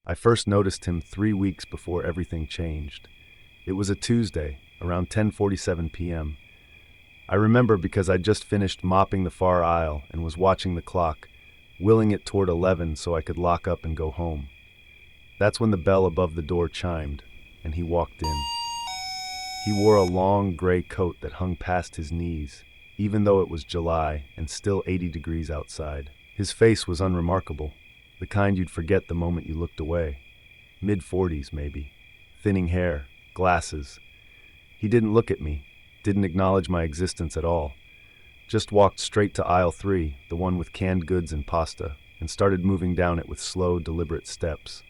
I first noticed him 3 weeks before everything changed. It was a Tuesday, around 10:47 p.m. I remember because I'd just finished mopping the far aisle and was watching the clock, willing it toward 11 so I could lock up and go home. That's when the bell above the door chimed, and he walked in. He wore a long gray coat that hung past his knees, even though it was July and still 80 degrees outside. His face was unremarkable, the kind you'd forget the moment you looked away. Mid-40s, maybe. Thinning hair, glasses. He didn't look at me, didn't acknowledge my existence at all. Just walked straight to aisle 3, the one with canned goods and pasta, and started moving down it with slow, deliberate steps.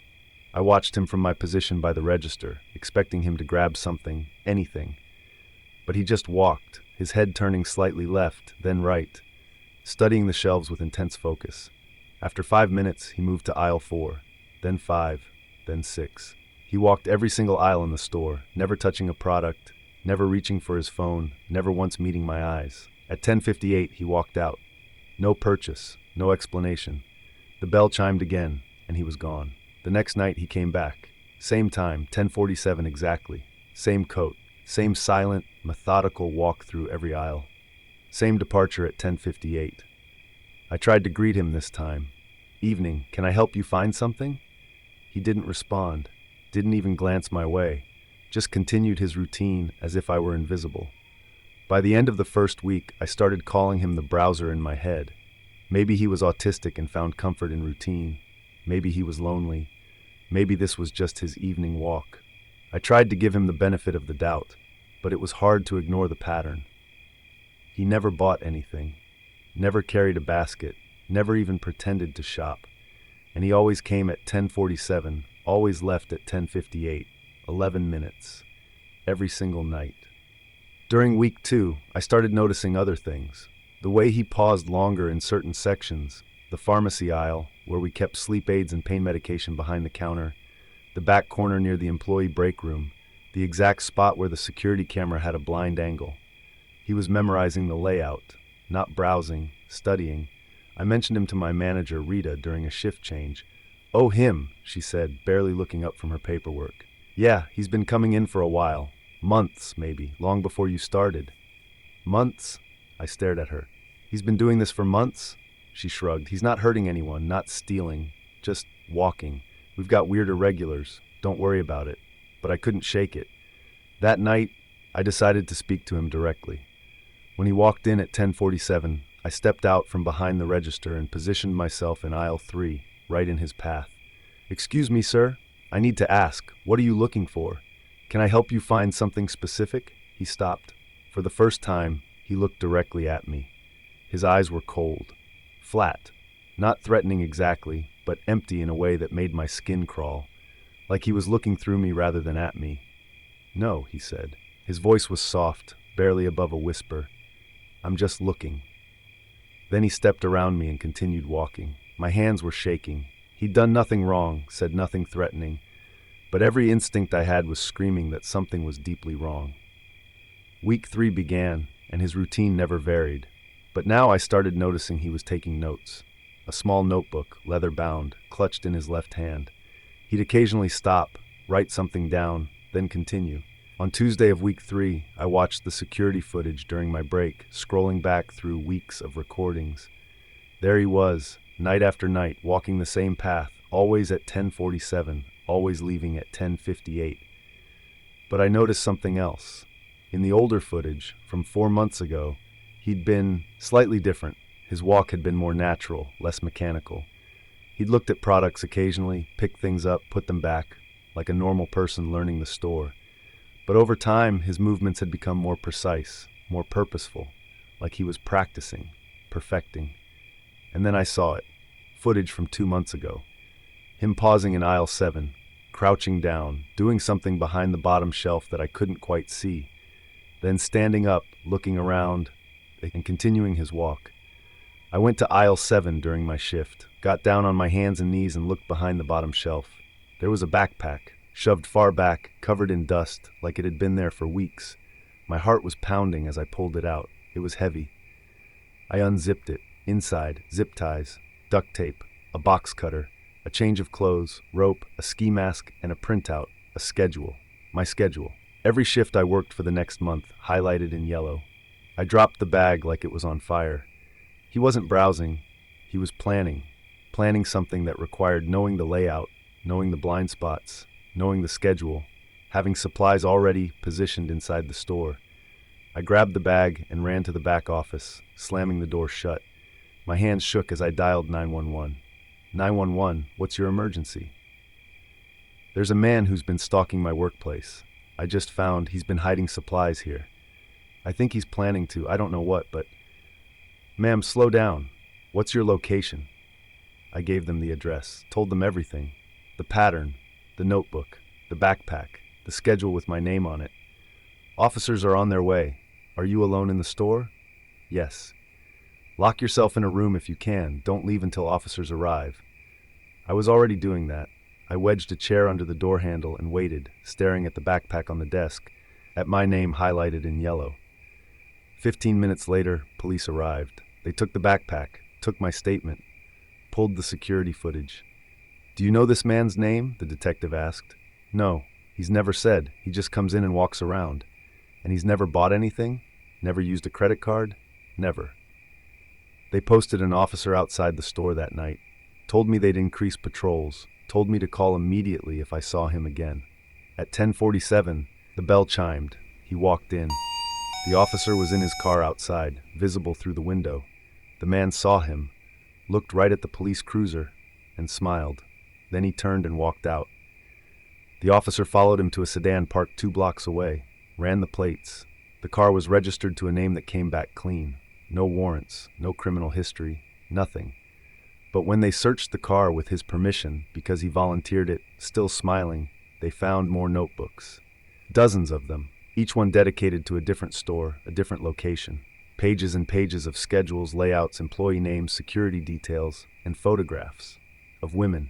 I watched him from my position by the register, expecting him to grab something, anything. But he just walked, his head turning slightly left, then right, studying the shelves with intense focus. After 5 minutes, he moved to aisle 4, then 5, then 6. He walked every single aisle in the store, never touching a product, never reaching for his phone, never once meeting my eyes. At 10:58, he walked out. No purchase, no explanation. The bell chimed again, and he was gone. The next night, he came back. Same time, 10:47 exactly. Same coat, same silent, methodical walk through every aisle. Same departure at 10:58. I tried to greet him this time. "Evening, can I help you find something?" He didn't respond, didn't even glance my way, just continued his routine as if I were invisible. By the end of the first week, I started calling him the browser in my head. Maybe he was autistic and found comfort in routine. Maybe he was lonely. Maybe this was just his evening walk. I tried to give him the benefit of the doubt, but it was hard to ignore the pattern. He never bought anything, never carried a basket, never even pretended to shop. And he always came at 10:47, always left at 10:58, 11 minutes, every single night. During week 2, I started noticing other things. The way he paused longer in certain sections, the pharmacy aisle, where we kept sleep aids and pain medication behind the counter, the back corner near the employee break room, the exact spot where the security camera had a blind angle. He was memorizing the layout, not browsing, studying. I mentioned him to my manager, Rita, during a shift change. "Oh, him," she said, barely looking up from her paperwork. "Yeah, he's been coming in for a while. Months, maybe, long before you started." "Months?" I stared at her. "He's been doing this for months?" She shrugged. "He's not hurting anyone, not stealing, just walking. We've got weird irregulars. Don't worry about it." But I couldn't shake it. That night, I decided to speak to him directly. When he walked in at 10:47, I stepped out from behind the register and positioned myself in aisle 3, right in his path. "Excuse me, sir. I need to ask, what are you looking for? Can I help you find something specific?" He stopped. For the first time, he looked directly at me. His eyes were cold, flat, not threatening exactly, but empty in a way that made my skin crawl, like he was looking through me rather than at me. "No," he said. His voice was soft, barely above a whisper. "I'm just looking." Then he stepped around me and continued walking. My hands were shaking. He'd done nothing wrong, said nothing threatening, but every instinct I had was screaming that something was deeply wrong. Week 3 began, and his routine never varied. But now I started noticing he was taking notes. A small notebook, leather-bound, clutched in his left hand. He'd occasionally stop, write something down, then continue. On Tuesday of week 3, I watched the security footage during my break, scrolling back through weeks of recordings. There he was, night after night, walking the same path, always at 10:47, always leaving at 10:58. But I noticed something else. In the older footage, from 4 months ago, he'd been slightly different. His walk had been more natural, less mechanical. He'd looked at products occasionally, picked things up, put them back, like a normal person learning the store. But over time, his movements had become more precise, more purposeful, like he was practicing, perfecting. And then I saw it, footage from 2 months ago. Him pausing in aisle 7, crouching down, doing something behind the bottom shelf that I couldn't quite see, then standing up, looking around, and continuing his walk. I went to aisle 7 during my shift, got down on my hands and knees and looked behind the bottom shelf. There was a backpack, shoved far back, covered in dust, like it had been there for weeks. My heart was pounding as I pulled it out. It was heavy. I unzipped it. Inside, zip ties, duct tape, a box cutter, A change of clothes, rope, a ski mask, and a printout, a schedule. My schedule. Every shift I worked for the next month, highlighted in yellow. I dropped the bag like it was on fire. He wasn't browsing, he was planning. Planning something that required knowing the layout, knowing the blind spots, knowing the schedule, having supplies already positioned inside the store. I grabbed the bag and ran to the back office, slamming the door shut. My hands shook as I dialed 911. 911, what's your emergency? There's a man who's been stalking my workplace. I just found he's been hiding supplies here. I think he's planning to, I don't know what, but... Ma'am, slow down. What's your location? I gave them the address, told them everything. The pattern, the notebook, the backpack, the schedule with my name on it. Officers are on their way. Are you alone in the store? Yes. Lock yourself in a room if you can. Don't leave until officers arrive. I was already doing that. I wedged a chair under the door handle and waited, staring at the backpack on the desk, at my name highlighted in yellow. 15 minutes later, police arrived. They took the backpack, took my statement, pulled the security footage. Do you know this man's name? The detective asked. No, he's never said. He just comes in and walks around. And he's never bought anything? Never used a credit card? Never. They posted an officer outside the store that night, told me they'd increase patrols, told me to call immediately if I saw him again. At 10:47, the bell chimed. He walked in. The officer was in his car outside, visible through the window. The man saw him, looked right at the police cruiser, and smiled. Then he turned and walked out. The officer followed him to a sedan parked 2 blocks away, ran the plates. The car was registered to a name that came back clean. No warrants, no criminal history, nothing. But when they searched the car with his permission, because he volunteered it, still smiling, they found more notebooks. Dozens of them, each one dedicated to a different store, a different location. Pages and pages of schedules, layouts, employee names, security details, and photographs of women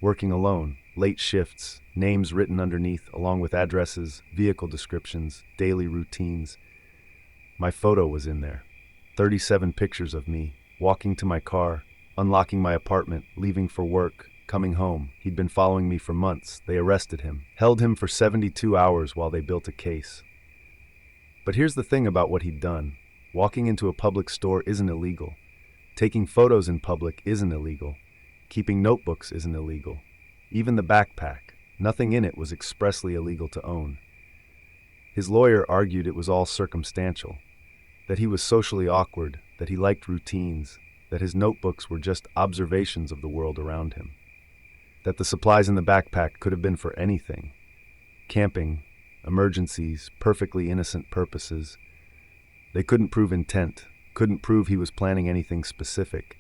working alone, late shifts, names written underneath, along with addresses, vehicle descriptions, daily routines. My photo was in there. 37 pictures of me, walking to my car, unlocking my apartment, leaving for work, coming home. He'd been following me for months. They arrested him, held him for 72 hours while they built a case. But here's the thing about what he'd done. Walking into a public store isn't illegal. Taking photos in public isn't illegal. Keeping notebooks isn't illegal. Even the backpack, nothing in it was expressly illegal to own. His lawyer argued it was all circumstantial, that he was socially awkward, that he liked routines, that his notebooks were just observations of the world around him, that the supplies in the backpack could have been for anything. Camping, emergencies, perfectly innocent purposes. They couldn't prove intent, couldn't prove he was planning anything specific.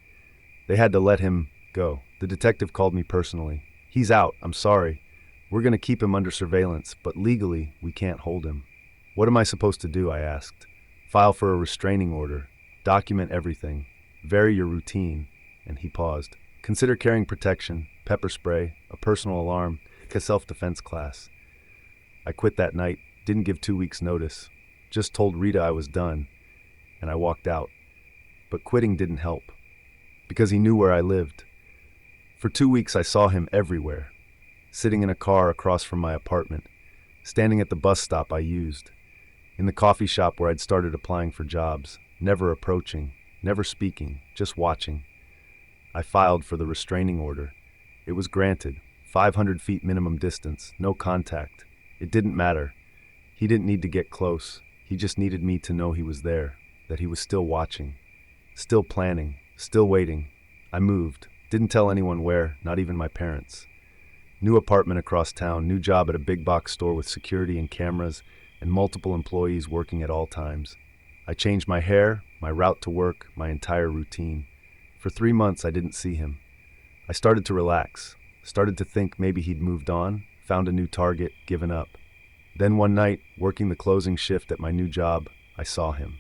They had to let him go. The detective called me personally. He's out, I'm sorry. We're going to keep him under surveillance, but legally, we can't hold him. What am I supposed to do? I asked. File for a restraining order. Document everything. Vary your routine. And he paused. Consider carrying protection, pepper spray, a personal alarm, a self-defense class. I quit that night, didn't give 2 weeks' notice. Just told Rita I was done, and I walked out. But quitting didn't help, because he knew where I lived. For 2 weeks I saw him everywhere, sitting in a car across from my apartment, standing at the bus stop I used, in the coffee shop where I'd started applying for jobs, never approaching, never speaking, just watching. I filed for the restraining order. It was granted, 500 feet minimum distance, no contact. It didn't matter. He didn't need to get close. He just needed me to know he was there, that he was still watching, still planning, still waiting. I moved. Didn't tell anyone where, not even my parents. New apartment across town, new job at a big box store with security and cameras, and multiple employees working at all times. I changed my hair, my route to work, my entire routine. For 3 months I didn't see him. I started to relax, started to think maybe he'd moved on, found a new target, given up. Then one night, working the closing shift at my new job, I saw him,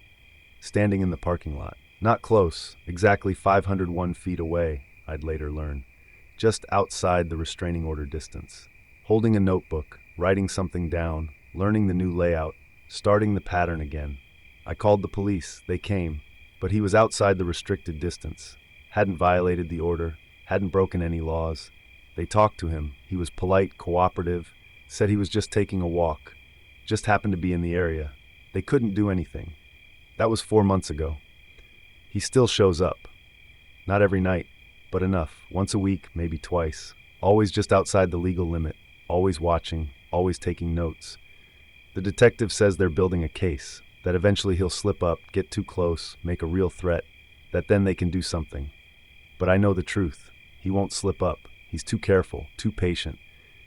standing in the parking lot. Not close, exactly 501 feet away, I'd later learn, just outside the restraining order distance, holding a notebook, writing something down, learning the new layout, starting the pattern again. I called the police, they came, but he was outside the restricted distance, hadn't violated the order, hadn't broken any laws. They talked to him. He was polite, cooperative, said he was just taking a walk, just happened to be in the area. They couldn't do anything. That was 4 months ago. He still shows up. Not every night, but enough. Once a week, maybe twice. Always just outside the legal limit. Always watching, always taking notes. The detective says they're building a case, that eventually he'll slip up, get too close, make a real threat, that then they can do something. But I know the truth. He won't slip up. He's too careful, too patient.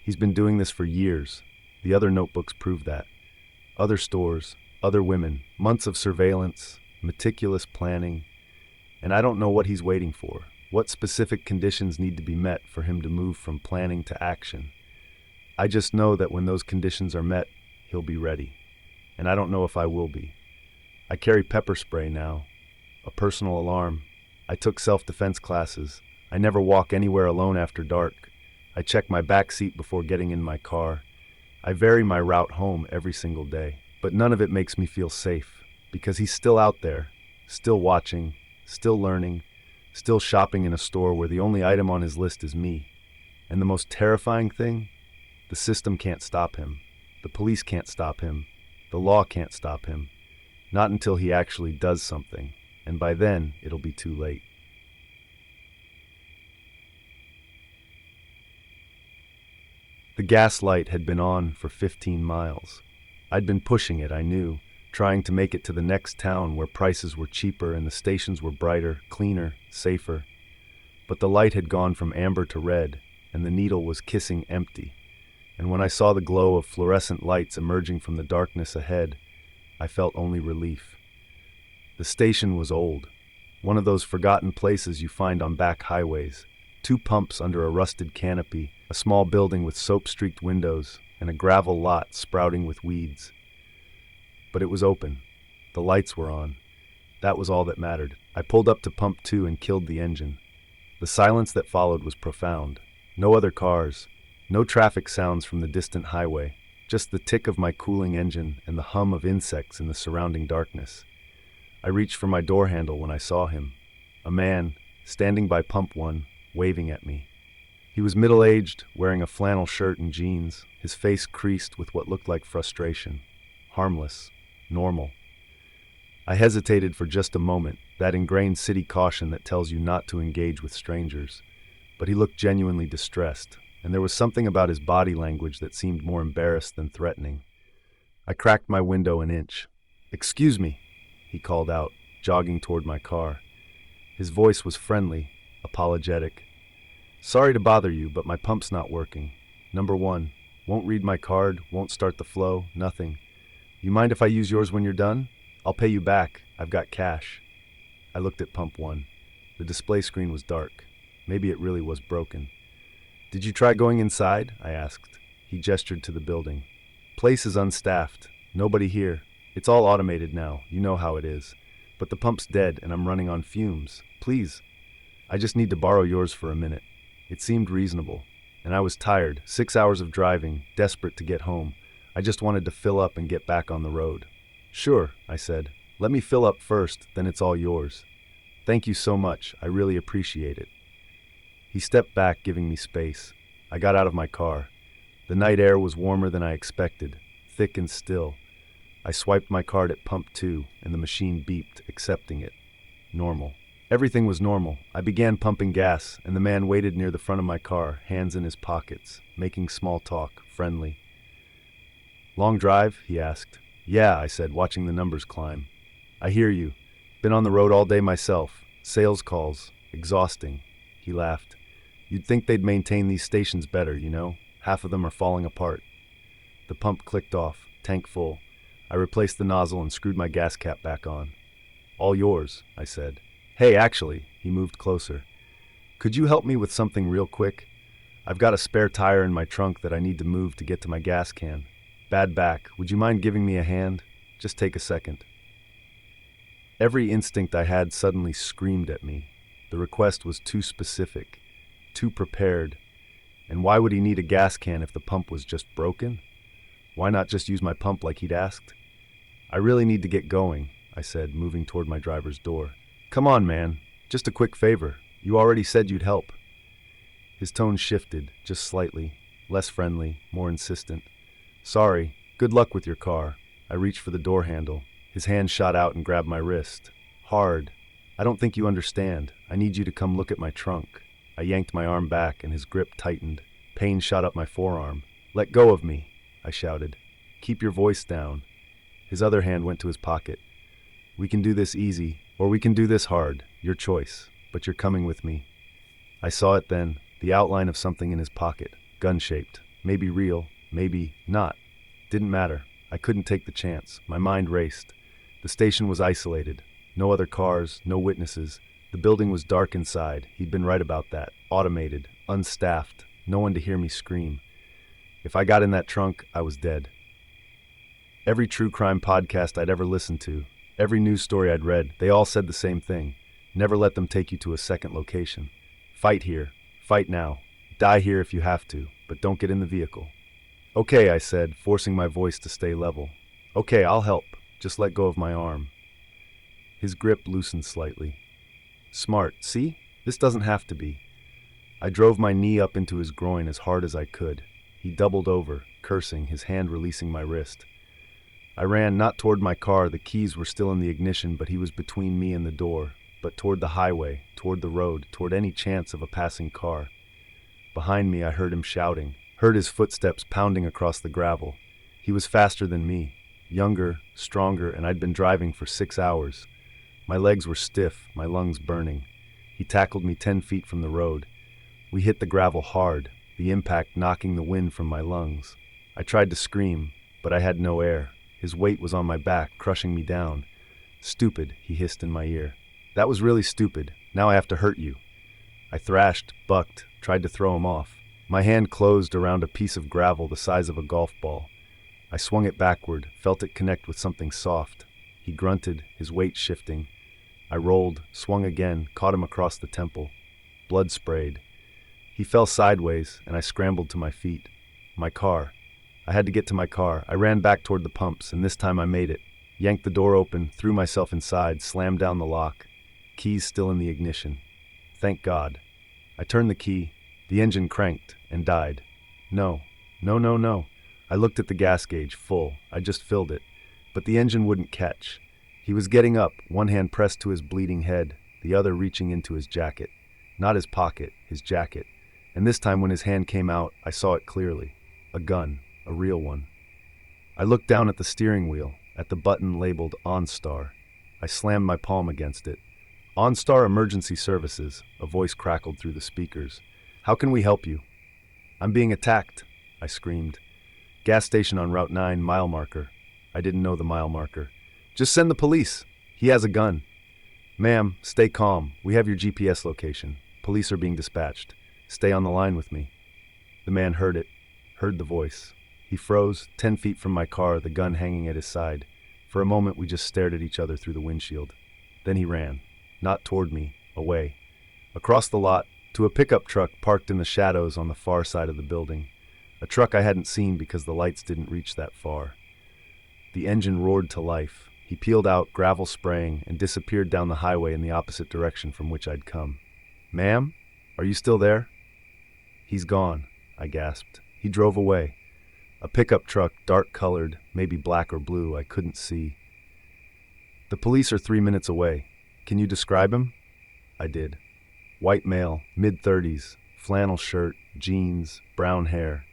He's been doing this for years. The other notebooks prove that. Other stores, other women, months of surveillance, meticulous planning. And I don't know what he's waiting for. What specific conditions need to be met for him to move from planning to action? I just know that when those conditions are met, he'll be ready. And I don't know if I will be. I carry pepper spray now, a personal alarm. I took self-defense classes. I never walk anywhere alone after dark. I check my back seat before getting in my car. I vary my route home every single day. But none of it makes me feel safe, because he's still out there, still watching, still learning, still shopping in a store where the only item on his list is me. And the most terrifying thing? The system can't stop him. The police can't stop him. The law can't stop him. Not until he actually does something, and by then, it'll be too late. The gas light had been on for 15 miles. I'd been pushing it, I knew, trying to make it to the next town where prices were cheaper and the stations were brighter, cleaner, safer. But the light had gone from amber to red, and the needle was kissing empty. And when I saw the glow of fluorescent lights emerging from the darkness ahead, I felt only relief. The station was old, one of those forgotten places you find on back highways. 2 pumps under a rusted canopy, a small building with soap-streaked windows, and a gravel lot sprouting with weeds. But it was open. The lights were on. That was all that mattered. I pulled up to pump 2 and killed the engine. The silence that followed was profound. No other cars, no traffic sounds from the distant highway, just the tick of my cooling engine and the hum of insects in the surrounding darkness. I reached for my door handle when I saw him, a man, standing by pump 1, waving at me. He was middle-aged, wearing a flannel shirt and jeans, his face creased with what looked like frustration. Harmless. Normal. I hesitated for just a moment, that ingrained city caution that tells you not to engage with strangers. But he looked genuinely distressed, and there was something about his body language that seemed more embarrassed than threatening. I cracked my window an inch. "Excuse me," he called out, jogging toward my car. His voice was friendly, apologetic. "Sorry to bother you, but my pump's not working. Number 1, won't read my card, won't start the flow, nothing. You mind if I use yours when you're done? I'll pay you back. I've got cash." I looked at pump 1. The display screen was dark. Maybe it really was broken. "Did you try going inside?" I asked. He gestured to the building. "Place is unstaffed. Nobody here. It's all automated now. You know how it is. But the pump's dead and I'm running on fumes. Please. I just need to borrow yours for a minute." It seemed reasonable, and I was tired, 6 hours of driving, desperate to get home. I just wanted to fill up and get back on the road. "Sure," I said. "Let me fill up first, then it's all yours." "Thank you so much. I really appreciate it." He stepped back, giving me space. I got out of my car. The night air was warmer than I expected, thick and still. I swiped my card at pump 2, and the machine beeped, accepting it. Normal. Everything was normal. I began pumping gas, and the man waited near the front of my car, hands in his pockets, making small talk, friendly. "Long drive?" he asked. "Yeah," I said, watching the numbers climb. "I hear you. Been on the road all day myself. Sales calls. Exhausting." He laughed. "You'd think they'd maintain these stations better, you know? Half of them are falling apart." The pump clicked off, tank full. I replaced the nozzle and screwed my gas cap back on. "All yours," I said. "Hey, actually," he moved closer. "Could you help me with something real quick? I've got a spare tire in my trunk that I need to move to get to my gas can. Bad back. Would you mind giving me a hand? Just take a second." Every instinct I had suddenly screamed at me. The request was too specific, too prepared. And why would he need a gas can if the pump was just broken? Why not just use my pump like he'd asked? "I really need to get going," I said, moving toward my driver's door. "Come on, man. Just a quick favor. You already said you'd help." His tone shifted, just slightly, less friendly, more insistent. Sorry, good luck with your car. I reached for the door handle. His hand shot out and grabbed my wrist. Hard. I don't think you understand. I need you to come look at my trunk. I yanked my arm back and his grip tightened. Pain shot up my forearm. Let go of me, I shouted. Keep your voice down. His other hand went to his pocket. We can do this easy, or we can do this hard. Your choice. But you're coming with me. I saw it then, the outline of something in his pocket, gun-shaped. Maybe real, maybe not. Didn't matter. I couldn't take the chance. My mind raced. The station was isolated. No other cars, no witnesses. The building was dark inside. He'd been right about that. Automated, unstaffed, no one to hear me scream. If I got in that trunk, I was dead. Every true crime podcast I'd ever listened to, every news story I'd read, they all said the same thing. Never let them take you to a second location. Fight here. Fight now. Die here if you have to, but don't get in the vehicle. Okay, I said, forcing my voice to stay level. Okay, I'll help. Just let go of my arm. His grip loosened slightly. Smart, see? This doesn't have to be. I drove my knee up into his groin as hard as I could. He doubled over, cursing, his hand releasing my wrist. I ran not toward my car, the keys were still in the ignition, but he was between me and the door, but toward the highway, toward the road, toward any chance of a passing car. Behind me I heard him shouting, heard his footsteps pounding across the gravel. He was faster than me, younger, stronger, and I'd been driving for 6 hours. My legs were stiff, my lungs burning. He tackled me 10 feet from the road. We hit the gravel hard, the impact knocking the wind from my lungs. I tried to scream, but I had no air. His weight was on my back, crushing me down. Stupid, he hissed in my ear. That was really stupid. Now I have to hurt you. I thrashed, bucked, tried to throw him off. My hand closed around a piece of gravel the size of a golf ball. I swung it backward, felt it connect with something soft. He grunted, his weight shifting. I rolled, swung again, caught him across the temple. Blood sprayed. He fell sideways, and I scrambled to my feet. My car. I had to get to my car. I ran back toward the pumps, and this time I made it. Yanked the door open, threw myself inside, slammed down the lock. Keys still in the ignition. Thank God. I turned the key. The engine cranked and died. No. I looked at the gas gauge, full. I just filled it. But the engine wouldn't catch. He was getting up, one hand pressed to his bleeding head, the other reaching into his jacket. Not his pocket, his jacket. And this time when his hand came out, I saw it clearly. A gun, a real one. I looked down at the steering wheel, at the button labeled OnStar. I slammed my palm against it. OnStar Emergency Services, a voice crackled through the speakers. How can we help you? I'm being attacked, I screamed. Gas station on Route 9, mile marker. I didn't know the mile marker. Just send the police. He has a gun. Ma'am, stay calm. We have your GPS location. Police are being dispatched. Stay on the line with me. The man heard it, heard the voice. He froze, 10 feet from my car, the gun hanging at his side. For a moment, we just stared at each other through the windshield. Then he ran, not toward me, away. Across the lot, to a pickup truck parked in the shadows on the far side of the building. A truck I hadn't seen because the lights didn't reach that far. The engine roared to life. He peeled out, gravel spraying, and disappeared down the highway in the opposite direction from which I'd come. Ma'am? Are you still there? He's gone, I gasped. He drove away. A pickup truck, dark-colored, maybe black or blue, I couldn't see. The police are 3 minutes away. Can you describe him? I did. White male, mid-30s, flannel shirt, jeans, brown hair.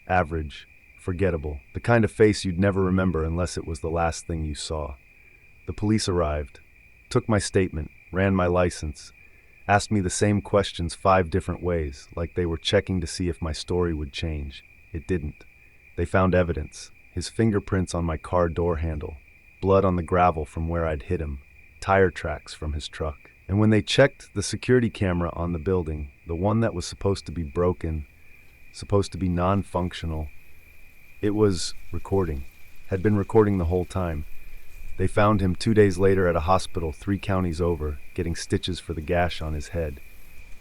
Average. Forgettable. The kind of face you'd never remember unless it was the last thing you saw. The police arrived, took my statement, ran my license, asked me the same questions 5 different ways, like they were checking to see if my story would change. It didn't. They found evidence, his fingerprints on my car door handle, blood on the gravel from where I'd hit him, tire tracks from his truck. And when they checked the security camera on the building, the one that was supposed to be broken, supposed to be non-functional, it was recording, had been recording the whole time. They found him 2 days later at a hospital 3 counties over, getting stitches for the gash on his head.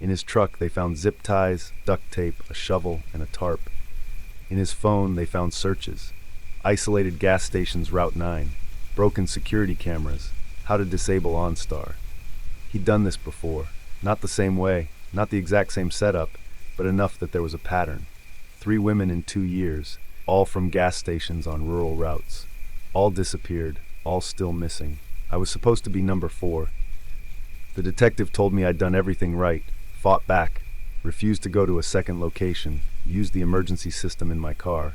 In his truck, they found zip ties, duct tape, a shovel, and a tarp. In his phone, they found searches. Isolated gas stations Route 9, broken security cameras, how to disable OnStar. He'd done this before. Not the same way, not the exact same setup, but enough that there was a pattern. 3 women in 2 years, all from gas stations on rural routes. All disappeared, all still missing. I was supposed to be number 4. The detective told me I'd done everything right, fought back, refused to go to a second location, used the emergency system in my car.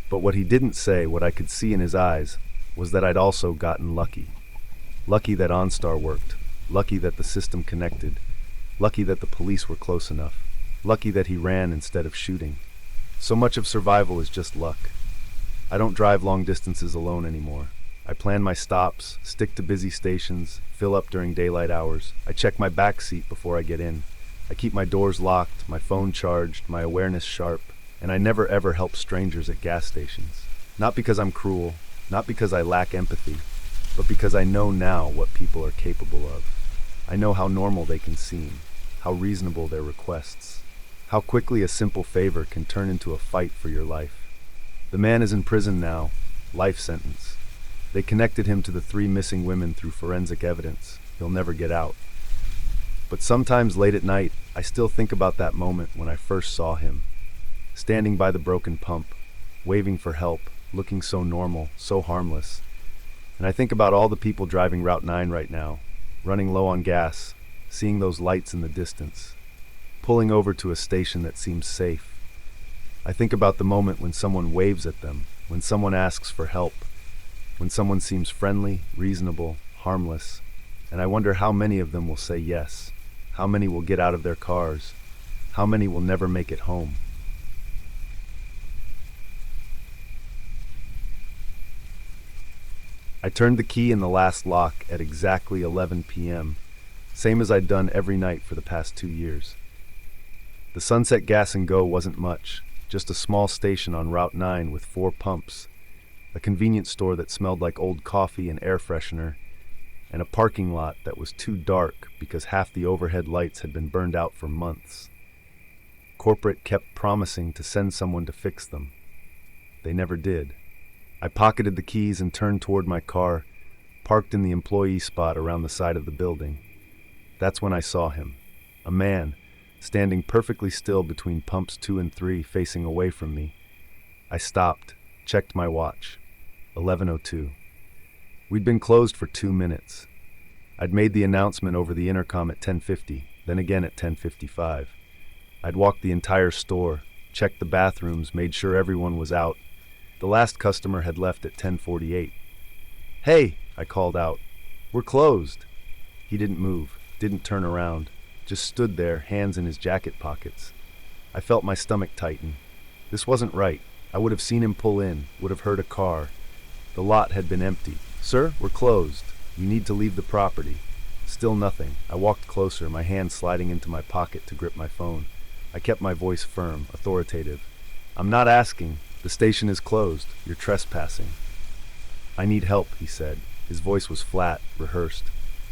But what he didn't say, what I could see in his eyes, was that I'd also gotten lucky. Lucky that OnStar worked, lucky that the system connected, lucky that the police were close enough, lucky that he ran instead of shooting. So much of survival is just luck. I don't drive long distances alone anymore. I plan my stops, stick to busy stations, fill up during daylight hours. I check my back seat before I get in. I keep my doors locked, my phone charged, my awareness sharp, and I never ever help strangers at gas stations. Not because I'm cruel, not because I lack empathy, but because I know now what people are capable of. I know how normal they can seem, how reasonable their requests, how quickly a simple favor can turn into a fight for your life. The man is in prison now, life sentence. They connected him to the 3 missing women through forensic evidence. He'll never get out. But sometimes late at night, I still think about that moment when I first saw him, standing by the broken pump, waving for help, looking so normal, so harmless. And I think about all the people driving Route 9 right now, running low on gas, seeing those lights in the distance, pulling over to a station that seems safe. I think about the moment when someone waves at them, when someone asks for help, when someone seems friendly, reasonable, harmless, and I wonder how many of them will say yes, how many will get out of their cars, how many will never make it home. I turned the key in the last lock at exactly 11 p.m., same as I'd done every night for the past 2 years. The Sunset Gas and Go wasn't much, just a small station on Route 9 with 4 pumps, a convenience store that smelled like old coffee and air freshener, and a parking lot that was too dark because half the overhead lights had been burned out for months. Corporate kept promising to send someone to fix them. They never did. I pocketed the keys and turned toward my car, parked in the employee spot around the side of the building. That's when I saw him, a man, standing perfectly still between pumps 2 and 3, facing away from me. I stopped, checked my watch. 11:02. We'd been closed for 2 minutes. I'd made the announcement over the intercom at 10:50, then again at 10:55. I'd walked the entire store, checked the bathrooms, made sure everyone was out. The last customer had left at 10:48. "Hey," I called out. "We're closed." He didn't move, didn't turn around, just stood there, hands in his jacket pockets. I felt my stomach tighten. This wasn't right. I would have seen him pull in, would have heard a car. The lot had been empty. "Sir, we're closed. You need to leave the property." Still nothing. I walked closer, my hand sliding into my pocket to grip my phone. I kept my voice firm, authoritative. "I'm not asking. The station is closed. You're trespassing." "I need help," he said. His voice was flat, rehearsed.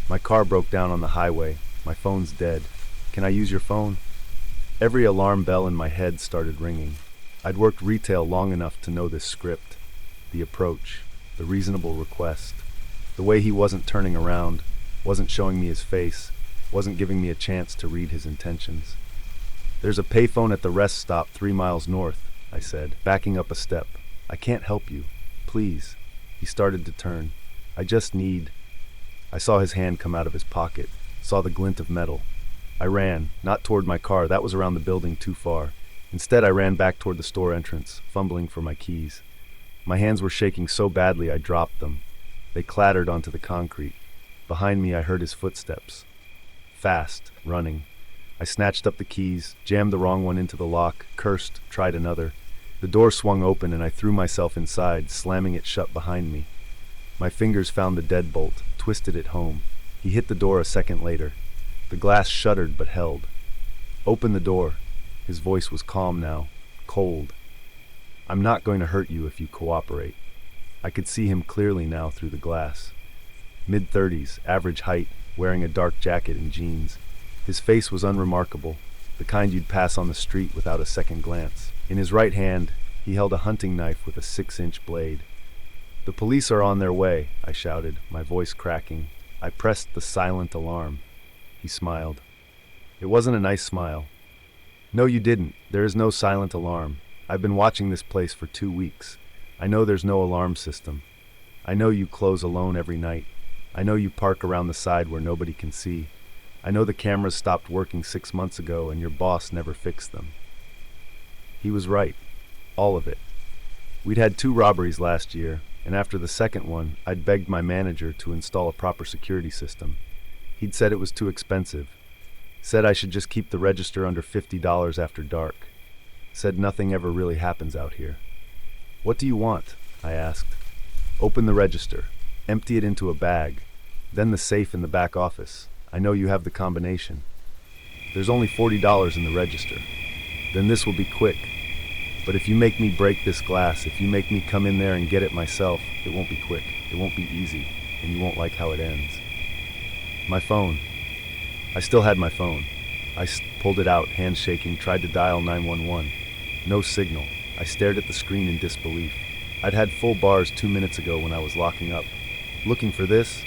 "My car broke down on the highway. My phone's dead. Can I use your phone?" Every alarm bell in my head started ringing. I'd worked retail long enough to know this script. The approach, the reasonable request, the way he wasn't turning around, wasn't showing me his face, wasn't giving me a chance to read his intentions. "There's a payphone at the rest stop 3 miles north," I said, backing up a step. "I can't help you. Please." He started to turn. "I just need—" I saw his hand come out of his pocket, saw the glint of metal. I ran, not toward my car, that was around the building too far. Instead, I ran back toward the store entrance, fumbling for my keys. My hands were shaking so badly I dropped them. They clattered onto the concrete. Behind me, I heard his footsteps. Fast, running. I snatched up the keys, jammed the wrong one into the lock, cursed, tried another. The door swung open and I threw myself inside, slamming it shut behind me. My fingers found the deadbolt, twisted it home. He hit the door a second later. The glass shuddered but held. "Open the door." His voice was calm now, cold. "I'm not going to hurt you if you cooperate." I could see him clearly now through the glass. Mid-30s, average height, wearing a dark jacket and jeans. His face was unremarkable, the kind you'd pass on the street without a second glance. In his right hand, he held a hunting knife with a 6-inch blade. "The police are on their way," I shouted, my voice cracking. I pressed the silent alarm. He smiled. It wasn't a nice smile. No, you didn't. There is no silent alarm. I've been watching this place for 2 weeks. I know there's no alarm system. I know you close alone every night. I know you park around the side where nobody can see. I know the cameras stopped working 6 months ago and your boss never fixed them. He was right. All of it. We'd had 2 robberies last year, and after the second one, I'd begged my manager to install a proper security system. He'd said it was too expensive. Said I should just keep the register under $50 after dark. Said nothing ever really happens out here. What do you want? I asked. Open the register. Empty it into a bag. Then the safe in the back office. I know you have the combination. There's only $40 in the register. Then this will be quick. But if you make me break this glass, if you make me come in there and get it myself, it won't be quick. It won't be easy. And you won't like how it ends. My phone. I still had my phone. I pulled it out, hands shaking, tried to dial 911. No signal. I stared at the screen in disbelief. I'd had full bars 2 minutes ago when I was locking up. Looking for this?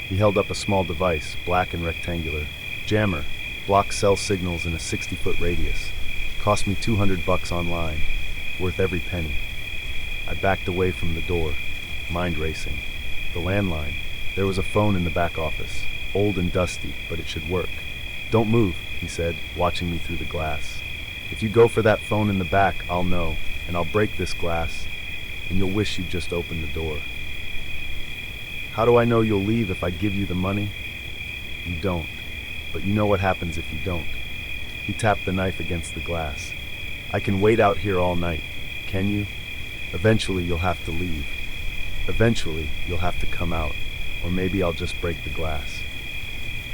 He held up a small device, black and rectangular. Jammer. Blocks cell signals in a 60-foot radius. Cost me $200 online. Worth every penny. I backed away from the door, mind racing. The landline. There was a phone in the back office. Old and dusty, but it should work. Don't move, he said, watching me through the glass. If you go for that phone in the back, I'll know, and I'll break this glass, and you'll wish you'd just opened the door. How do I know you'll leave if I give you the money? You don't, but you know what happens if you don't. He tapped the knife against the glass. I can wait out here all night, can you? Eventually you'll have to leave. Eventually you'll have to come out, or maybe I'll just break the glass.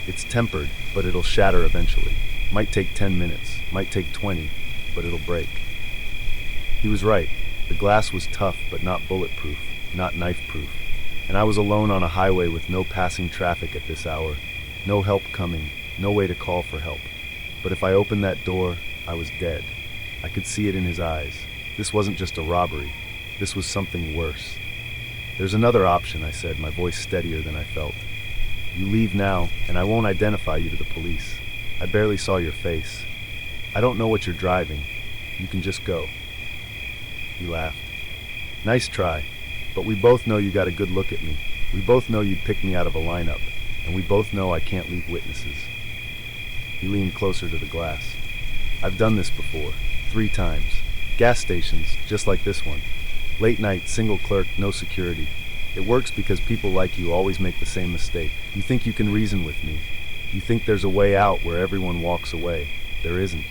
It's tempered, but it'll shatter eventually. Might take 10 minutes, might take 20, but it'll break. He was right. The glass was tough, but not bulletproof, not knife-proof. And I was alone on a highway with no passing traffic at this hour. No help coming, no way to call for help. But if I opened that door, I was dead. I could see it in his eyes. This wasn't just a robbery. This was something worse. There's another option, I said, my voice steadier than I felt. You leave now, and I won't identify you to the police. I barely saw your face. I don't know what you're driving. You can just go. He laughed. Nice try, but we both know you got a good look at me. We both know you'd pick me out of a lineup, and we both know I can't leave witnesses. He leaned closer to the glass. I've done this before, 3 times. Gas stations, just like this one. Late night, single clerk, no security. It works because people like you always make the same mistake. You think you can reason with me. You think there's a way out where everyone walks away. There isn't.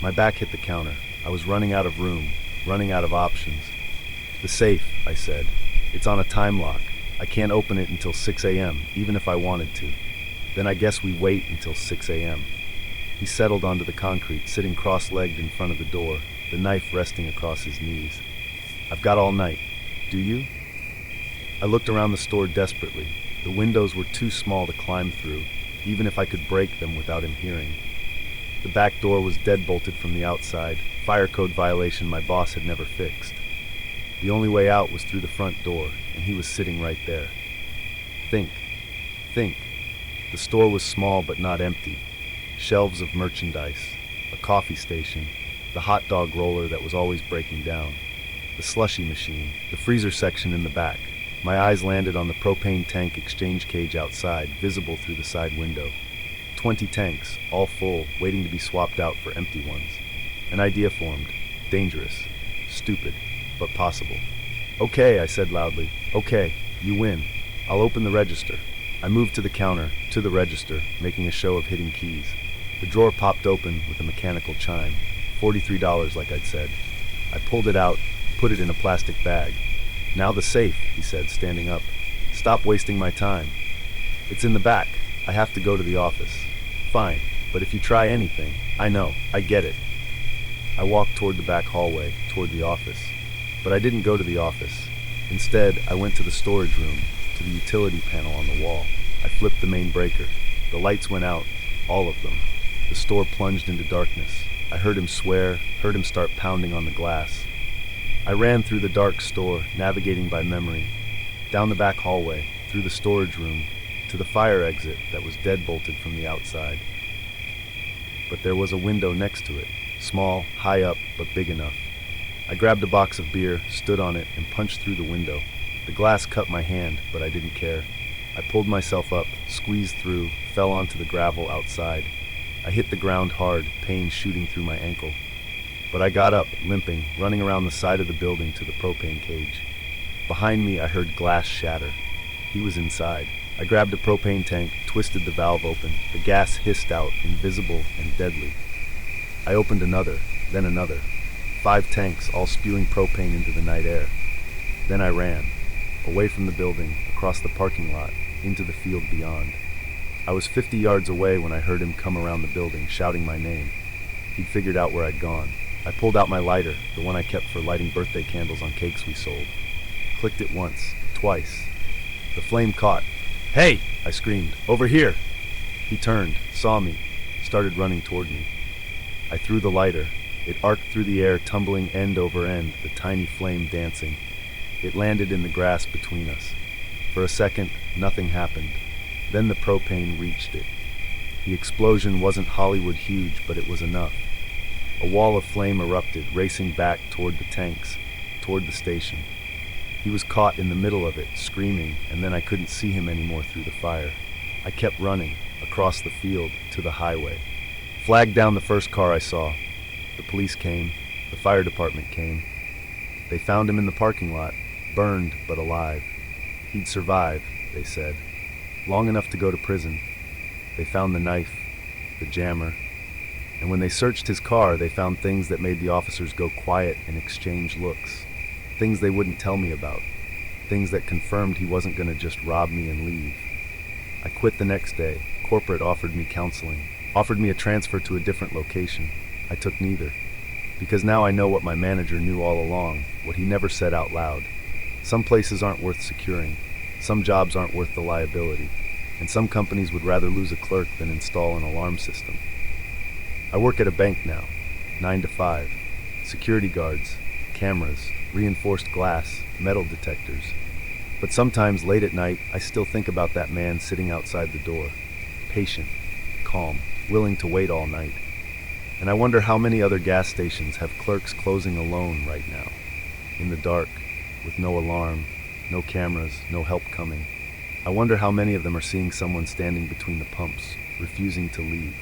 My back hit the counter. I was running out of room, running out of options. The safe, I said. It's on a time lock. I can't open it until 6 a.m., even if I wanted to. Then I guess we wait until 6 a.m. He settled onto the concrete, sitting cross-legged in front of the door, the knife resting across his knees. I've got all night. Do you? I looked around the store desperately. The windows were too small to climb through, even if I could break them without him hearing. The back door was deadbolted from the outside, fire code violation my boss had never fixed. The only way out was through the front door, and he was sitting right there. Think. The store was small but not empty. Shelves of merchandise, a coffee station, the hot dog roller that was always breaking down, the slushy machine, the freezer section in the back. My eyes landed on the propane tank exchange cage outside, visible through the side window. 20 tanks, all full, waiting to be swapped out for empty ones. An idea formed. Dangerous. Stupid. But possible. Okay, I said loudly. Okay, you win. I'll open the register. I moved to the counter, to the register, making a show of hitting keys. The drawer popped open with a mechanical chime. $43, like I'd said. I pulled it out, put it in a plastic bag. Now the safe, he said, standing up. Stop wasting my time. It's in the back. I have to go to the office. Fine, but if you try anything, I know, I get it. I walked toward the back hallway, toward the office. But I didn't go to the office. Instead, I went to the storage room, to the utility panel on the wall. I flipped the main breaker. The lights went out, all of them. The store plunged into darkness. I heard him swear, heard him start pounding on the glass. I ran through the dark store, navigating by memory, down the back hallway, through the storage room, to the fire exit that was deadbolted from the outside. but there was a window next to it, small, high up, but big enough. I grabbed a box of beer, stood on it, and punched through the window. The glass cut my hand, but I didn't care. I pulled myself up, squeezed through, fell onto the gravel outside. I hit the ground hard, pain shooting through my ankle. But I got up, limping, running around the side of the building to the propane cage. Behind me, I heard glass shatter. He was inside. I grabbed a propane tank, twisted the valve open. The gas hissed out, invisible and deadly. I opened another, then another. 5 tanks, all spewing propane into the night air. Then I ran, away from the building, across the parking lot, into the field beyond. I was 50 yards away when I heard him come around the building, shouting my name. He'd figured out where I'd gone. I pulled out my lighter, the one I kept for lighting birthday candles on cakes we sold. Clicked it once, twice. The flame caught. "Hey!" I screamed. "Over here!" He turned, saw me, started running toward me. I threw the lighter. It arced through the air, tumbling end over end, the tiny flame dancing. It landed in the grass between us. For a second, nothing happened. Then the propane reached it. The explosion wasn't Hollywood huge, but it was enough. A wall of flame erupted, racing back toward the tanks, toward the station. He was caught in the middle of it, screaming, and then I couldn't see him anymore through the fire. I kept running, across the field, to the highway. Flagged down the first car I saw. The police came, the fire department came. They found him in the parking lot, burned but alive. He'd survive, they said. Long enough to go to prison. They found the knife, the jammer, and when they searched his car, they found things that made the officers go quiet and exchange looks. Things they wouldn't tell me about. Things that confirmed he wasn't going to just rob me and leave. I quit the next day. Corporate offered me counseling, offered me a transfer to a different location. I took neither, because now I know what my manager knew all along, what he never said out loud. Some places aren't worth securing. Some jobs aren't worth the liability. And some companies would rather lose a clerk than install an alarm system. I work at a bank now, 9 to 5. Security guards, cameras, reinforced glass, metal detectors. But sometimes late at night, I still think about that man sitting outside the door, patient, calm, willing to wait all night. And I wonder how many other gas stations have clerks closing alone right now, in the dark, with no alarm, no cameras, no help coming. I wonder how many of them are seeing someone standing between the pumps, refusing to leave.